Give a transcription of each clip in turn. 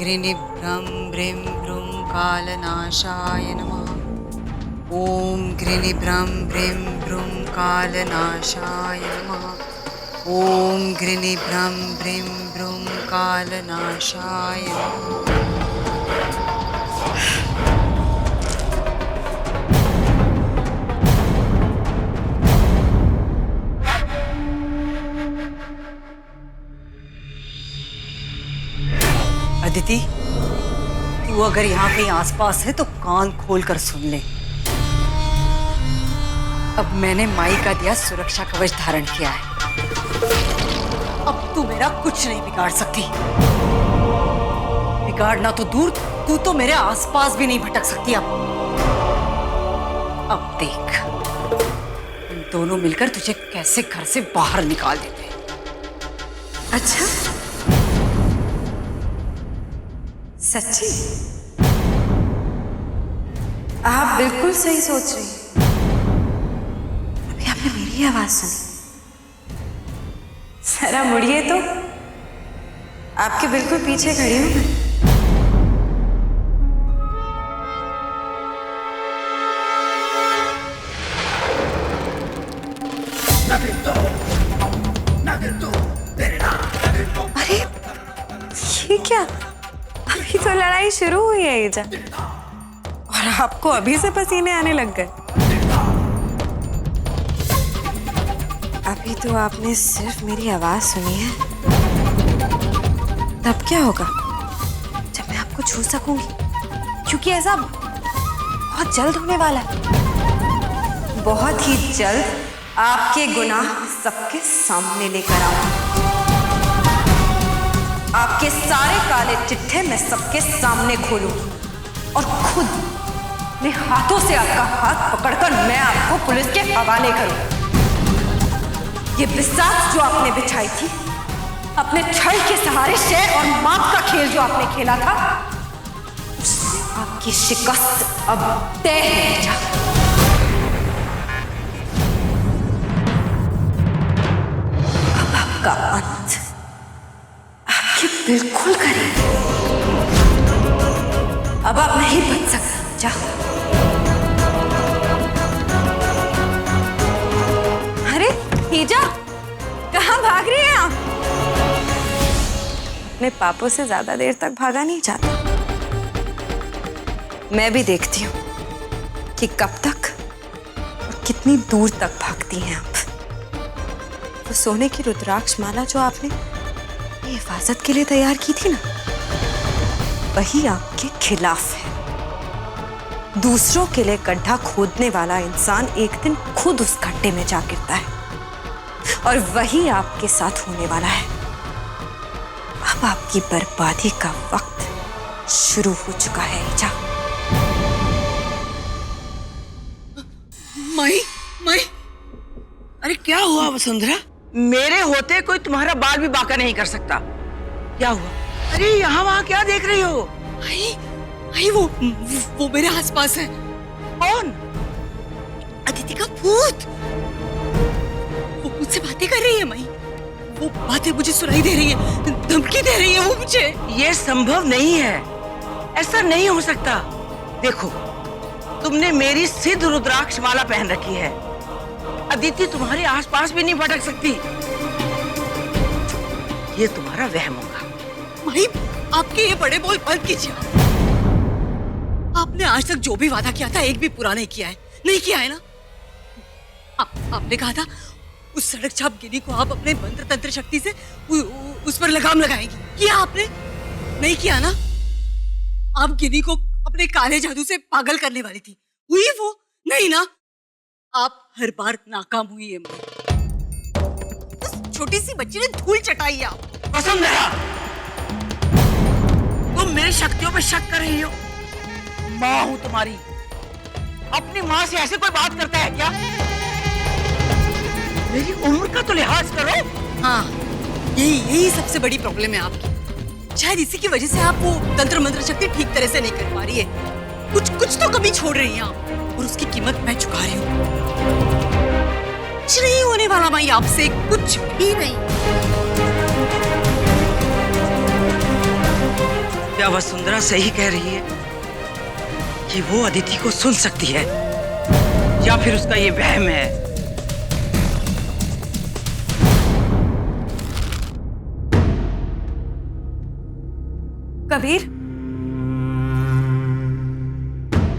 ग्रीनिभ्रं ब्रीं ब्रूं कालनाशाय नमः। ॐ ग्रीनिभ्रं ब्रीं ब्रूं कालनाशाय नमः। ॐ ग्रीनिभ्रं ब्रीं ब्रूं कालनाशाय नमः। अदिति, तू अगर यहाँ कहीं आसपास है तो कान खोल कर सुन ले। अब मैंने माई का दिया सुरक्षा कवच धारण किया है। अब तू मेरा कुछ नहीं बिगाड़ सकती। बिगाड़ना तो दूर, तू तो मेरे आसपास भी नहीं भटक सकती। अब देख, हम दोनों मिलकर तुझे कैसे घर से बाहर निकाल देते हैं। अच्छा, सच्ची? आप बिल्कुल सही सोच रही हैं। अभी आपने मेरी आवाज सुनी। जरा मुड़िए तो, आपके बिल्कुल पीछे खड़ी हूं मैं। अरे ये क्या, अभी तो लड़ाई शुरू हुई है ईजा, और आपको अभी से पसीने आने लग गए। अभी तो आपने सिर्फ मेरी आवाज सुनी है, तब क्या होगा जब मैं आपको छू सकूंगी, क्योंकि ऐसा बहुत जल्द होने वाला है। बहुत ही जल्द आपके गुनाह सबके सामने लेकर आऊंगी। आपके सारे काले चिट्ठे मैं सबके सामने खोलूंगी और खुद अपने हाथों से आपका हाथ पकड़कर मैं आपको पुलिस के हवाले करूं। ये बिसात जो आपने बिछाई थी, अपने छल के सहारे शेर और माप का खेल जो आपने खेला था, उससे आपकी शिकस्त अब तय है। अब आपका अंत बिल्कुल करेंगे। अब आप नहीं बच सकते। जा। अरे हीजा, कहाँ भाग रही हैं आप? अपने पापों से ज्यादा देर तक भागा नहीं जाता। मैं भी देखती हूँ कि कब तक और कितनी दूर तक भागती हैं आप। वो सोने की रुद्राक्ष माला जो आपने हिफाजत के लिए तैयार की थी ना, वही आपके खिलाफ है। दूसरों के लिए गड्ढा खोदने वाला इंसान एक दिन खुद उस गड्ढे में जा गिरता है, और वही आपके साथ होने वाला है। अब आपकी बर्बादी का वक्त शुरू हो चुका है ईजा। माई, अरे क्या हुआ वसुंधरा? मेरे होते कोई तुम्हारा बाल भी बांका नहीं कर सकता। क्या हुआ? अरे यहाँ वहाँ क्या देख रही हो? आई वो मेरे आसपास है। कौन? अदिति का भूत। वो मुझसे बातें कर रही है माई। वो बातें मुझे सुनाई दे रही है, धमकी दे रही है वो मुझे। ये संभव नहीं है, ऐसा नहीं हो सकता। देखो, तुमने मेरी सिद्ध रुद्राक्ष माला पहन रखी है। अदिति तुम्हारे आसपास भी नहीं भटक सकती। ये तुम्हारा वहम होगा। माई, आपके ये बड़े बोल बंद कीजिए। आपने आज तक जो भी वादा किया था, एक भी पूरा नहीं किया है। नहीं किया है ना? आपने कहा था उस सड़क छाप गिनी को आप अपने मंत्र तंत्र शक्ति से उस पर लगाम लगाएंगी। किया आपने? नहीं किया ना? आप गिनी को अपने काले जादू से पागल करने वाली थी, हुई वो? नहीं ना? आप हर बार नाकाम हुई है। उस छोटी सी बच्ची ने धूल चटाई है आप। वसुंधरा, तुम मेरी शक्तियों पे शक कर रही हो? माँ हूं तुम्हारी। अपनी माँ से ऐसे कोई बात करता है क्या? मेरी उम्र का तो लिहाज करो। हाँ, यही सबसे बड़ी प्रॉब्लम है आपकी। शायद इसी की वजह से आप वो तंत्र मंत्र शक्ति ठीक तरह से नहीं कर पा रही है। कुछ तो कमी छोड़ रही हैं आप, और उसकी कीमत मैं चुका रही हूँ। कुछ नहीं होने वाला माई आपसे, कुछ भी नहीं। क्या वसुंधरा सही कह रही है कि वो अदिति को सुन सकती है, या फिर उसका ये वहम है? कबीर,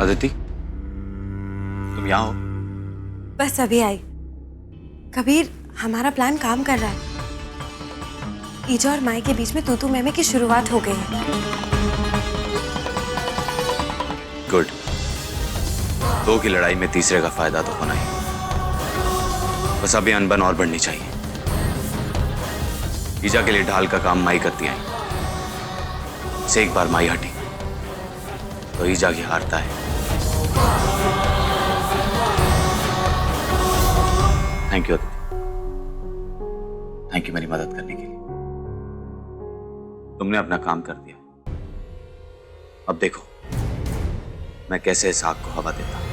अदिति, तुम यहाँ हो? बस अभी आई। कबीर, हमारा प्लान काम कर रहा है। ईजा और माई के बीच में तू मैं की शुरुआत हो गई है। गुड। दो की लड़ाई में तीसरे का फायदा तो होना ही। बस अभी अनबन और बढ़नी चाहिए। ईजा के लिए ढाल का काम माई करती आई। से एक बार माई हटी तो ईजा की हारता है। Thank you Aditi, thank you मेरी मदद करने के लिए। तुमने अपना काम कर दिया। अब देखो मैं कैसे इस आग को हवा देता हूं।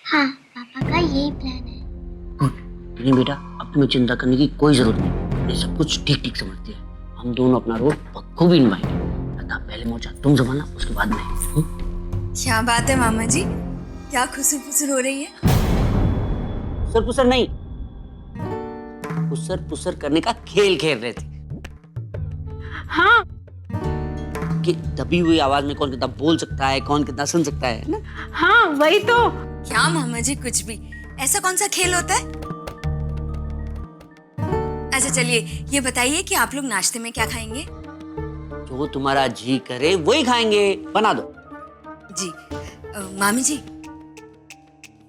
हाँ, पापा का यही प्लान है। गुड। नहीं बेटा, अब तुम्हें चिंता करने की कोई जरूरत नहीं। ये सब कुछ ठीक ठीक समझती है। हम दोनों अपना रोल बखूबी निभाएंगे। बता, पहले मोर्चा तुम संभालना, उसके बाद मैं। क्या बात है मामा जी, क्या खुसर फुसर हो रही है? खुसर पुसर नहीं, खुसर पुसर करने का खेल खेल रहे थे। हाँ कि दबी हुई आवाज में कौन कितना बोल सकता है, कौन कितना सुन सकता है ना? हाँ, वही तो। क्या मामा जी, कुछ भी। ऐसा कौन सा खेल होता है? अच्छा चलिए, ये बताइए कि आप लोग नाश्ते में क्या खाएंगे? जो तुम्हारा जी करे वही खाएंगे, बना दो। जी मामी जी,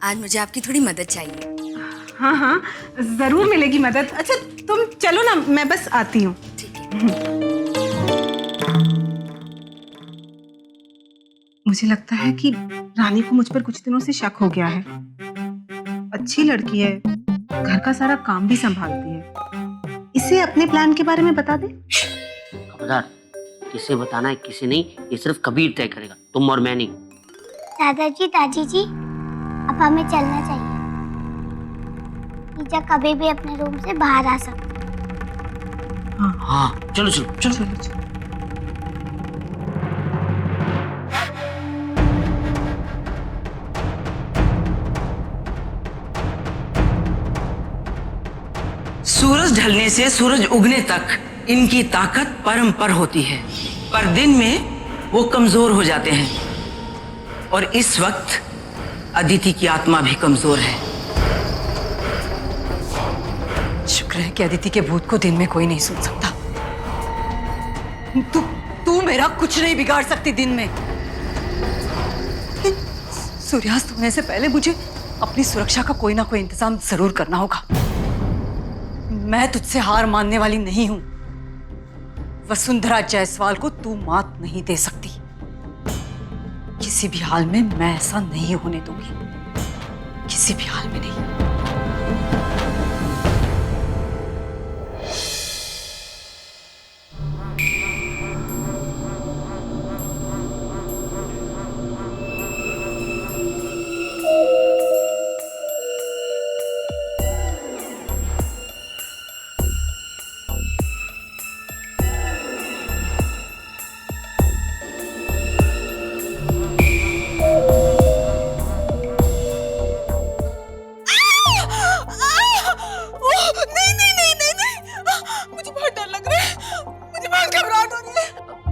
आज मुझे आपकी थोड़ी मदद चाहिए। हाँ हाँ, जरूर मिलेगी मदद। अच्छा तुम चलो ना, मैं बस आती हूँ। ठीक है। मुझे लगता है कि रानी को मुझ पर कुछ दिनों से शक हो गया है। अच्छी लड़की है, घर का सारा काम भी संभालती है। इसे अपने प्लान के बारे में बता दे। खबरदार, किसे बताना है किसे नहीं, ये सिर्फ कबीर तय करेगा, तुम और मैं नहीं। दादाजी, दादी जी, अब हमें चलना चाहिए। ईजा कभी भी अपने रूम से बाहर आ सकती। हाँ चलो चलो चलो। चलो चलो। सूरज ढलने से सूरज उगने तक इनकी ताकत परंपर होती है, पर दिन में वो कमजोर हो जाते हैं। और इस वक्त अदिति की आत्मा भी कमजोर है। शुक्र है कि अदिति के भूत को दिन में कोई नहीं सुन सकता। तू मेरा कुछ नहीं बिगाड़ सकती दिन में। सूर्यास्त होने से पहले मुझे अपनी सुरक्षा का कोई ना कोई इंतजाम जरूर करना होगा। मैं तुझसे हार मानने वाली नहीं हूं। वसुंधरा जायसवाल को तू मात नहीं दे सकती। किसी भी हाल में मैं ऐसा नहीं होने दूंगी, किसी भी हाल में नहीं।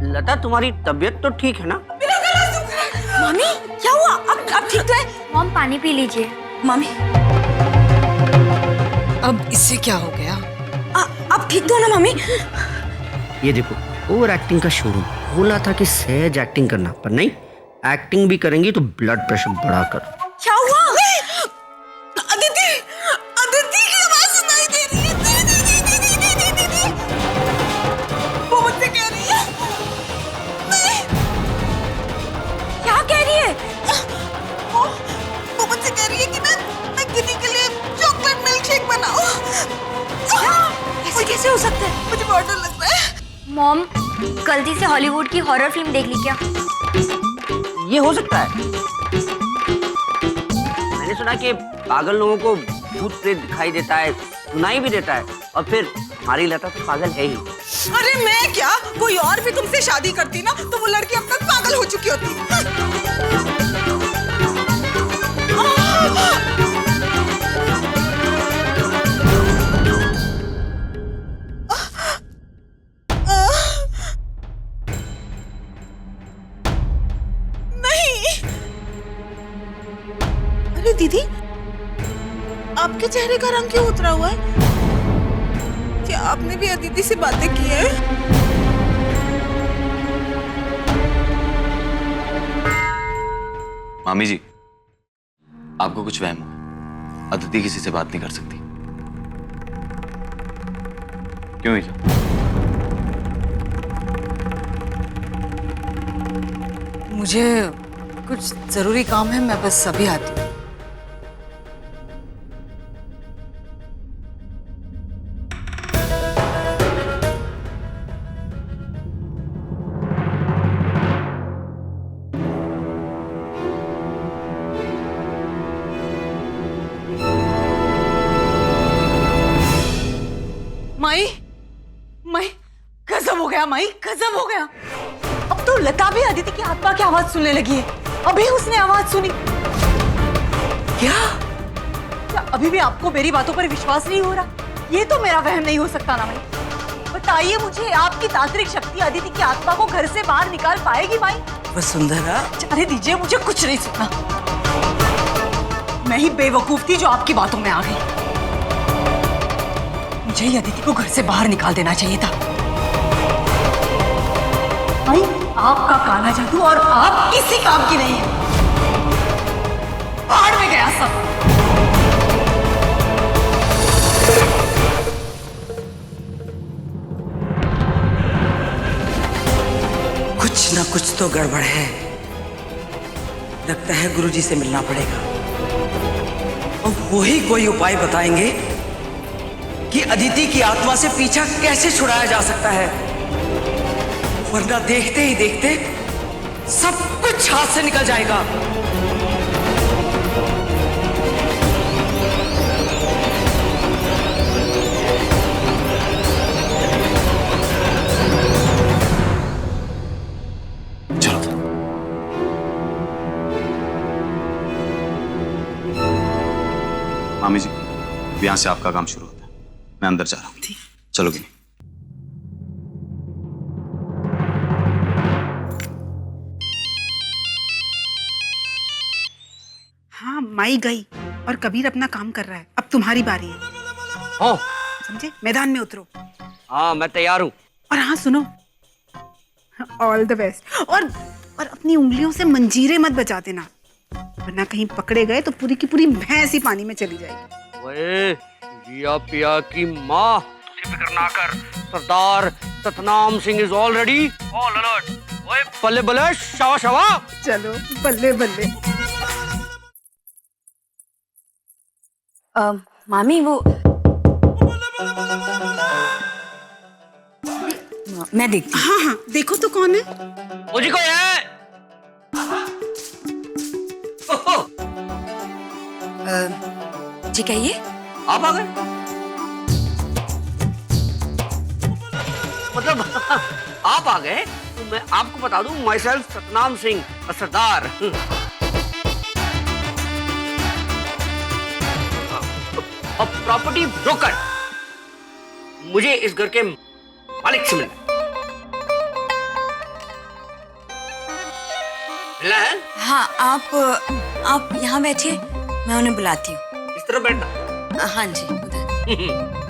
लता, तुम्हारी तबीयत तो ठीक है ना? मामी क्या हुआ? अब ठीक तो है? मॉम, पानी पी लीजिए। मामी अब इससे क्या हो गया? अब ठीक तो है ना मामी? ये देखो, ओवर एक्टिंग का शोरूम। बोला था कि सहज एक्टिंग करना, पर नहीं, एक्टिंग भी करेंगी तो ब्लड प्रेशर बढ़ाकर। क्या हुआ? अदिति, अदिति की आवाज सुनाई दे रही है। दीदी, वो मुझसे कह रही है। क्या कह रही है? वो मुझसे कह रही है कि मैं गिनी के लिए चॉकलेट मिल्क शेक बनाऊं। ऐसे कैसे हो सकता है? मुझे बहुत डर लग रहा है। मॉम, गलती से हॉलीवुड की हॉरर फिल्म देख ली क्या? ये हो सकता है। मैंने सुना कि पागल लोगों को भूत प्रेत दिखाई देता है, सुनाई भी देता है, और फिर हमारी लता तो पागल है ही। अरे मैं क्या, कोई और भी तुमसे शादी करती ना तो वो लड़की अब तक पागल हो चुकी होती। अरे दीदी, आपके चेहरे का रंग क्यों उतरा हुआ है? क्या आपने भी अदिति से बातें की है? मामी जी, आपको कुछ वहम हो। अदिति किसी से बात नहीं कर सकती। क्यों ईजा? मुझे कुछ जरूरी काम है, मैं बस अभी आती हूँ। माई, माई, गजब हो गया माई, गजब हो गया। अब तो लता भी अदिति की आत्मा की आवाज सुनने लगी है। अभी उसने आवाज सुनी। क्या अभी भी आपको मेरी बातों पर विश्वास नहीं हो रहा? ये तो मेरा वहम नहीं हो सकता ना माई। बताइए मुझे, आपकी तांत्रिक शक्ति अदिति की आत्मा को घर से बाहर निकाल पाएगी माई? वसुंधरा, जाने दीजिए, मुझे कुछ नहीं सुनना। मैं ही बेवकूफ थी जो आपकी बातों में आ गई। मुझे ही अदिति को घर से बाहर निकाल देना चाहिए था। भाई, आपका काला जादू और आप किसी काम की नहीं है। बाहर में गया सब। कुछ ना कुछ तो गड़बड़ है। लगता है गुरुजी से मिलना पड़ेगा और वही कोई उपाय बताएंगे कि अदिति की आत्मा से पीछा कैसे छुड़ाया जा सकता है, वरना देखते ही देखते सब कुछ हाथ से निकल जाएगा। चलो। मामी जी, यहां से आपका काम शुरू होता है। मैं अंदर जा रहा हूँ। चलो गिनी। हाँ, माई गई और कबीर अपना काम कर रहा है। अब तुम्हारी बारी है। हाँ, समझे? मैदान में उतरो। हाँ मैं तैयार हूँ। और हाँ सुनो, ऑल द बेस्ट। और अपनी उंगलियों से मंजीरे मत बजा देना, वरना कहीं पकड़े गए तो पूरी की पूरी भैंस ही पानी में चली जाएगी। ओए, जिया पिया की माँ, तुझे फिक्र ना कर। Sardar Satnam Singh is already all alert. ओए बल्ले बल्ले, शावा शावा। चलो बल्ले बल्ले। मामी वो मैं देखती हूँ। हाँ हाँ, देखो तो कौन है। मुझे कोई है? ओहो, जी कहिए। आप आ गए? मतलब आप आ गए तो मैं आपको बता दूं, माई सेल्फ सतनाम सिंह, सरदार। और प्रॉपर्टी ब्रोकर। मुझे इस घर के मालिक से मिलना है। हाँ, आप यहाँ बैठिए, मैं उन्हें बुलाती हूँ। इस तरह बैठना। हाँ जी, उधर।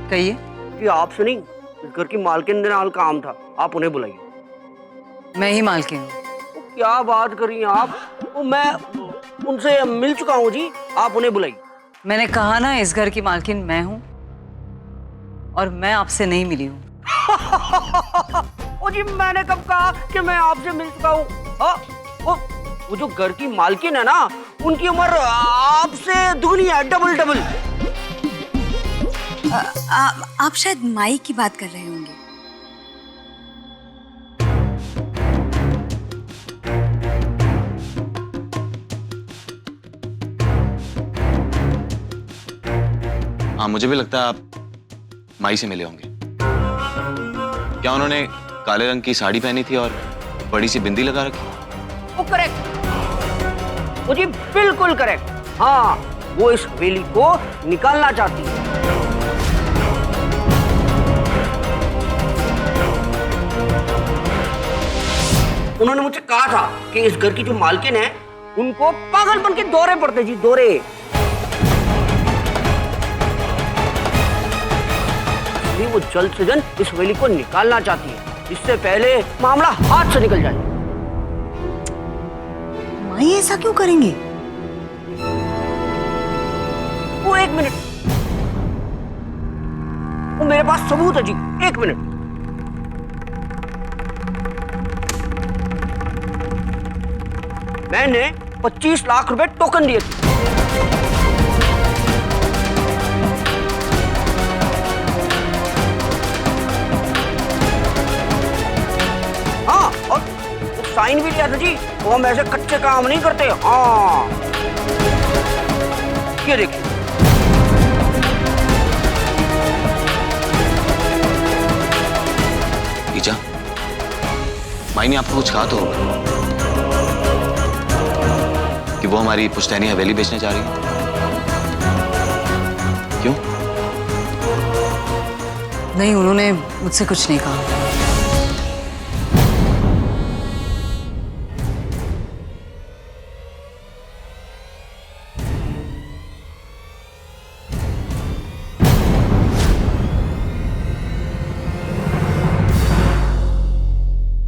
कहिए। कि आपसे नहीं, इस घर की मालकिन ने नाल काम था, आप उन्हें बुलाइए। मैं ही मालकिन हूँ। तो क्या बात कर रही हैं आप? तो मैं उनसे मिल चुका हूँ जी, आप उन्हें बुलाइए। मैंने कहा ना इस घर की मालकिन मैं हूँ और मैं आपसे नहीं मिली हूँ। ओ जी, मैंने कब कहा कि मैं आपसे मिल चुका हूँ? वो जो घर की मालकिन है ना, उनकी उम्र आपसे दुगनी है, डबल डबल। आप शायद माई की बात कर रहे होंगे। हाँ, मुझे भी लगता है आप माई से मिले होंगे। क्या उन्होंने काले रंग की साड़ी पहनी थी और बड़ी सी बिंदी लगा रखी? वो करेक्ट, वो जी बिल्कुल करेक्ट। हाँ, वो इस हवेली को निकालना चाहती है। उन्होंने मुझे कहा था कि इस घर की जो मालकिन है उनको पागलपन के दौरे पड़ते जी, दौरे। इसलिए वो जल्द से जल्द इस हवेली को निकालना चाहती है, इससे पहले मामला हाथ से निकल जाए। माई ऐसा क्यों करेंगे? वो एक मिनट, वो मेरे पास सबूत है जी, एक मिनट। मैंने 25 लाख रुपए टोकन दिए थे। हाँ, और साइन भी लिया था जी। वो हम ऐसे कच्चे काम नहीं करते। हाँ, ये देखिए। ईजा, माई ने आपको कुछ कहा तो होगा कि वो हमारी पुश्तैनी हवेली बेचने जा रही है? क्यों? नहीं, उन्होंने मुझसे कुछ नहीं कहा।